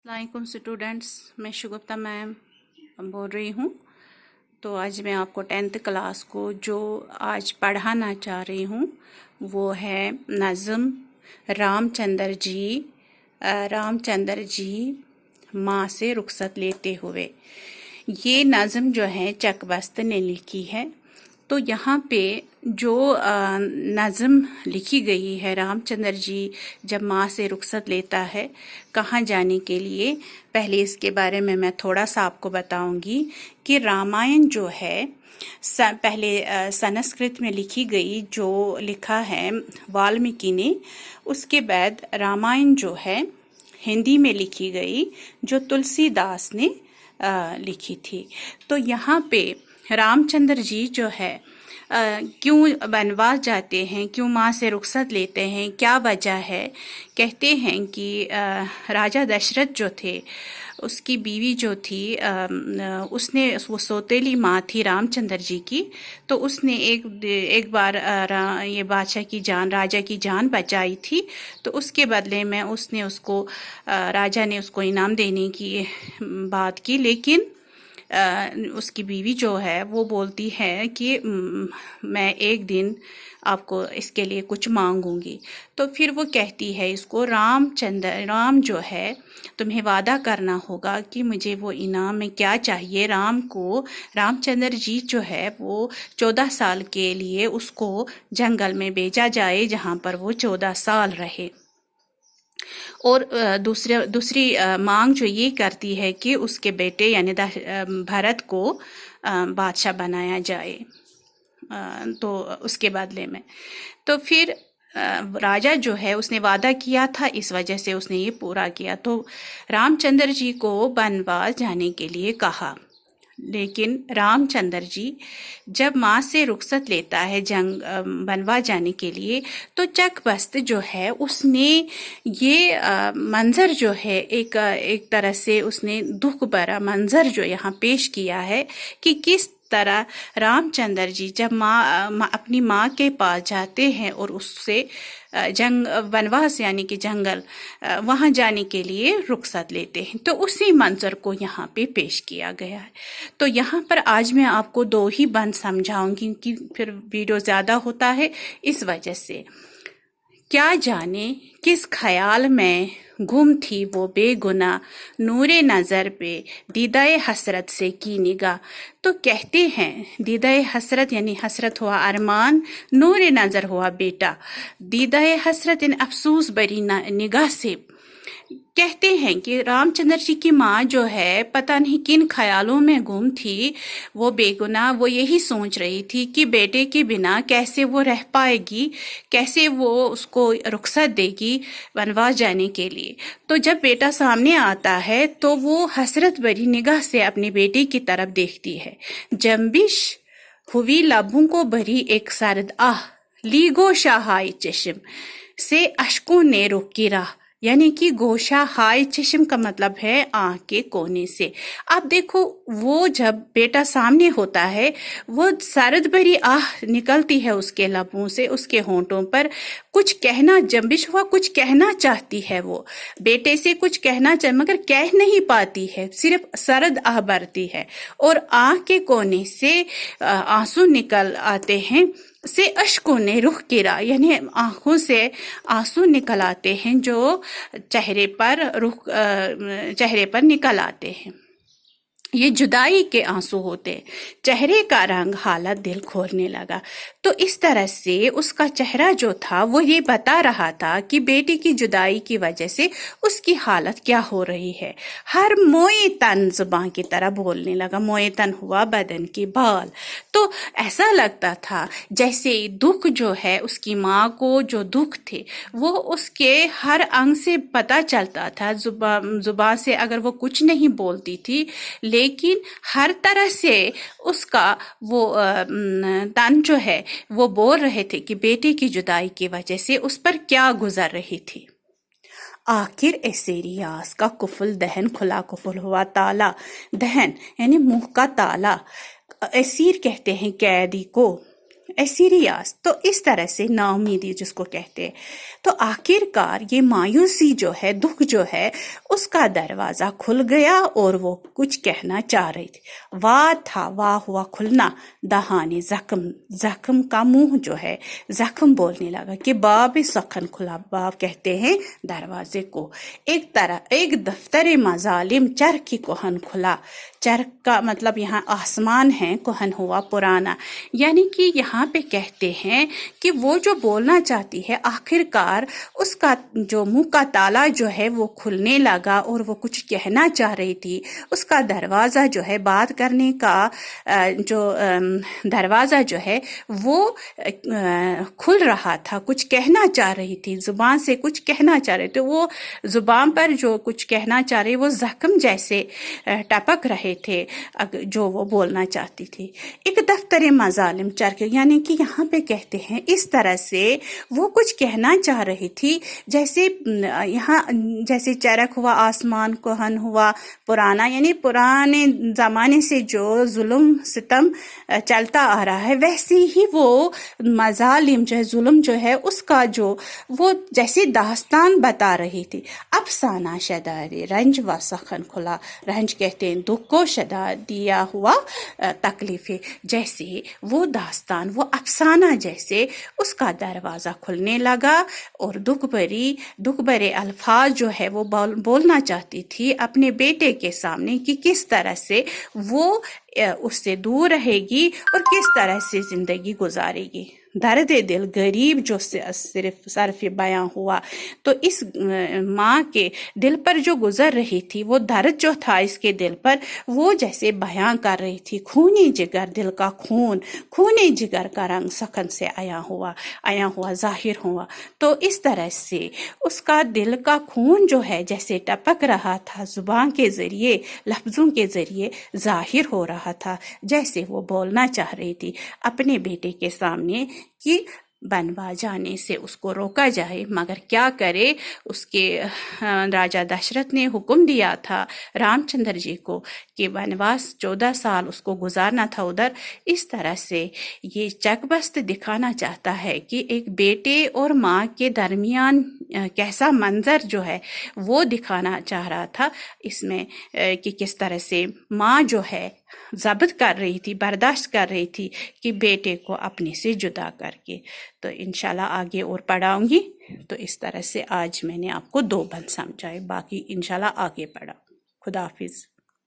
अस्सलामुअलैकुम स्टूडेंट्स, मैं शुगुफ्ता मैम बोल रही हूँ। तो आज मैं आपको 10th क्लास को जो आज पढ़ाना चाह रही हूँ वो है नज़्म रामचंद्र जी माँ से रुखसत लेते हुए। ये नज़्म जो है चकबस्त ने लिखी है। तो यहाँ पे जो नज़्म लिखी गई है, रामचंद्र जी जब माँ से रुखसत लेता है कहाँ जाने के लिए, पहले इसके बारे में मैं थोड़ा सा आपको बताऊंगी कि रामायण जो है पहले संस्कृत में लिखी गई, जो लिखा है वाल्मीकि ने। उसके बाद रामायण जो है हिंदी में लिखी गई, जो तुलसीदास ने लिखी थी। तो यहाँ पे रामचंद्र जी जो है क्यों वनवास जाते हैं, क्यों माँ से रुखसत लेते हैं, क्या वजह है। कहते हैं कि राजा दशरथ जो थे, उसकी बीवी जो थी, उसने, वो सौतेली माँ थी रामचंद्र जी की। तो उसने एक बार ये बादशाह की जान, राजा की जान बचाई थी। तो उसके बदले में उसने उसको, राजा ने उसको इनाम देने की बात की। लेकिन उसकी बीवी जो है वो बोलती है कि मैं एक दिन आपको इसके लिए कुछ मांगूंगी। तो फिर वो कहती है इसको, राम जो है तुम्हें वादा करना होगा कि मुझे वो इनाम में क्या चाहिए। रामचंद्र जी जो है वो 14 साल के लिए उसको जंगल में भेजा जाए, जहाँ पर वो 14 साल रहे। और दूसरी मांग जो ये करती है कि उसके बेटे यानी भरत को बादशाह बनाया जाए, तो उसके बदले में। तो फिर राजा जो है उसने वादा किया था, इस वजह से उसने ये पूरा किया। तो रामचंद्र जी को वनवास जाने के लिए कहा। लेकिन रामचंद्र जी जब माँ से रुखसत लेता है वनवास जाने के लिए, तो चकबस्त जो है उसने ये मंजर जो है, एक तरह से उसने दुख भरा मंजर जो यहाँ पेश किया है कि किस तरह रामचंद्र जी जब अपनी माँ के पास जाते हैं और उससे वनवास यानी कि जंगल, वहाँ जाने के लिए रुखसत लेते हैं। तो उसी मंजर को यहाँ पे पेश किया गया है। तो यहाँ पर आज मैं आपको 2 ही बंद समझाऊंगी कि फिर वीडियो ज़्यादा होता है, इस वजह से। क्या जाने किस ख्याल में गुम थी वो बेगुनाह, नूरे नज़र पे दीदाए हसरत से की निगाह। तो कहते हैं दीदाए हसरत यानी हसरत हुआ अरमान, नूरे नज़र हुआ बेटा, दीदाए हसरत यानी अफसोस भरी निगाह से। कहते हैं कि रामचंद्र जी की माँ जो है पता नहीं किन ख्यालों में गुम थी, वो बेगुनाह। वो यही सोच रही थी कि बेटे के बिना कैसे वो रह पाएगी, कैसे वो उसको रुखसत देगी वनवास जाने के लिए। तो जब बेटा सामने आता है तो वो हसरत भरी निगाह से अपने बेटे की तरफ देखती है। जंबिश हुई लबों को भरी एक सर्द आह, ली गोशा हाय चश्म से अश्कों ने रुक की राह। यानी कि गोशा हाय चश्म का मतलब है आंख के कोने से। अब देखो, वो जब बेटा सामने होता है, वो सरद भरी आह निकलती है उसके लबों से, उसके होंठों पर कुछ कहना, जंबिश हुआ, कुछ कहना चाहती है। वो बेटे से कुछ कहना चाहे मगर कह नहीं पाती है, सिर्फ सरद आह भरती है और आंख के कोने से आंसू निकल आते हैं। से अश्कों ने रुख गिरा, यानी आंखों से आंसू निकल आते हैं, जो चेहरे पर निकल आते हैं। ये जुदाई के आंसू होते, चेहरे का रंग हालत दिल खोलने लगा। तो इस तरह से उसका चेहरा जो था वो ये बता रहा था कि बेटी की जुदाई की वजह से उसकी हालत क्या हो रही है। हर मोए तन जुबान की तरह बोलने लगा। मोए तन हुआ बदन की बाल। तो ऐसा लगता था जैसे दुख जो है, उसकी माँ को जो दुख थे वो उसके हर अंग से पता चलता था। जुबान से अगर वो कुछ नहीं बोलती थी, लेकिन हर तरह से उसका वो तन जो है वो बोल रहे थे कि बेटे की जुदाई की वजह से उस पर क्या गुजर रही थी। आखिर ऐसेरी आस का कुफल दहन खुला, कुफल हुआ ताला, दहन यानी मुंह का ताला। असीर कहते हैं कैदी को, اے سیریاس، تو اس طرح سے نا امیدی جس کو کہتے ہیں. تو آخرکار یہ مایوسی جو ہے، دکھ جو ہے، اس کا دروازہ کھل گیا اور وہ کچھ کہنا چاہ رہی تھی. واہ تھا، واہ ہوا کھلنا، دہانی زخم، زخم کا منہ جو ہے زخم بولنے لگا کہ باب سخن کھلا. باب کہتے ہیں دروازے کو. ایک دفتر مظالم چرخ کہن کھلا. چرخ کا مطلب یہاں آسمان ہے، کہن ہوا پرانا. یعنی کہ یہاں پہ کہتے ہیں کہ وہ جو بولنا چاہتی ہے آخرکار اس کا جو منہ کا تالا جو ہے وہ کھلنے لگا اور وہ کچھ کہنا چاہ رہی تھی. اس کا دروازہ جو ہے، بات کرنے کا جو دروازہ جو ہے وہ کھل رہا تھا، کچھ کہنا چاہ رہی تھی، زبان سے کچھ کہنا چاہ رہے تھے. وہ زبان پر جو کچھ کہنا چاہ رہی وہ زخم جیسے ٹپک رہے تھے جو وہ بولنا چاہتی تھی. ایک دفتر مظالم چرخ، یعنی کہ یہاں پہ کہتے ہیں اس طرح سے وہ کچھ کہنا چاہ رہی تھی جیسے یہاں جیسے چرخ ہوا، آسمان کہن ہوا پرانا، یعنی پرانے زمانے سے جو ظلم ستم چلتا آ رہا ہے ویسے ہی وہ مظالم جو ہے، ظلم جو ہے اس کا جو وہ جیسے داستان بتا رہی تھی. افسانہ شداری رنج و سخن کھلا. رنج کہتے ہیں دکھ کو، شدہ دیا ہوا تکلیف ہے. جیسے وہ داستان، وہ افسانہ جیسے اس کا دروازہ کھلنے لگا اور دکھ بھرے الفاظ جو ہے وہ بولنا چاہتی تھی اپنے بیٹے کے سامنے کہ کس طرح سے وہ اس سے دور رہے گی اور کس طرح سے زندگی گزارے گی. درد دل غریب جو صرف صرف بیاں ہوا. تو اس ماں کے دل پر جو گزر رہی تھی، وہ درد جو تھا اس کے دل پر، وہ جیسے بیان کر رہی تھی. خونی جگر، دل کا خون، خونی جگر کا رنگ سخن سے آیا ہوا ظاہر ہوا. تو اس طرح سے اس کا دل کا خون جو ہے جیسے ٹپک رہا تھا، زبان کے ذریعے، لفظوں کے ذریعے ظاہر ہو رہا تھا، جیسے وہ بولنا چاہ رہی تھی اپنے بیٹے کے سامنے کہ بنوا جانے سے اس کو روکا جائے. مگر کیا کرے، اس کے راجہ دشرت نے حکم دیا تھا رام چندر جی کو کہ بنواس 14 سال اس کو گزارنا تھا ادھر. اس طرح سے یہ چک بست دکھانا چاہتا ہے کہ ایک بیٹے اور ماں کے درمیان کیسا منظر جو ہے وہ دکھانا چاہ رہا تھا اس میں، کہ کس طرح سے ماں جو ہے ضبط کر رہی تھی، برداشت کر رہی تھی کہ بیٹے کو اپنے سے جدا کر کے. تو انشاءاللہ آگے اور پڑھاؤں گی. تو اس طرح سے آج میں نے آپ کو 2 بند سمجھائے، باقی انشاءاللہ آگے پڑھاؤں. خدا حافظ.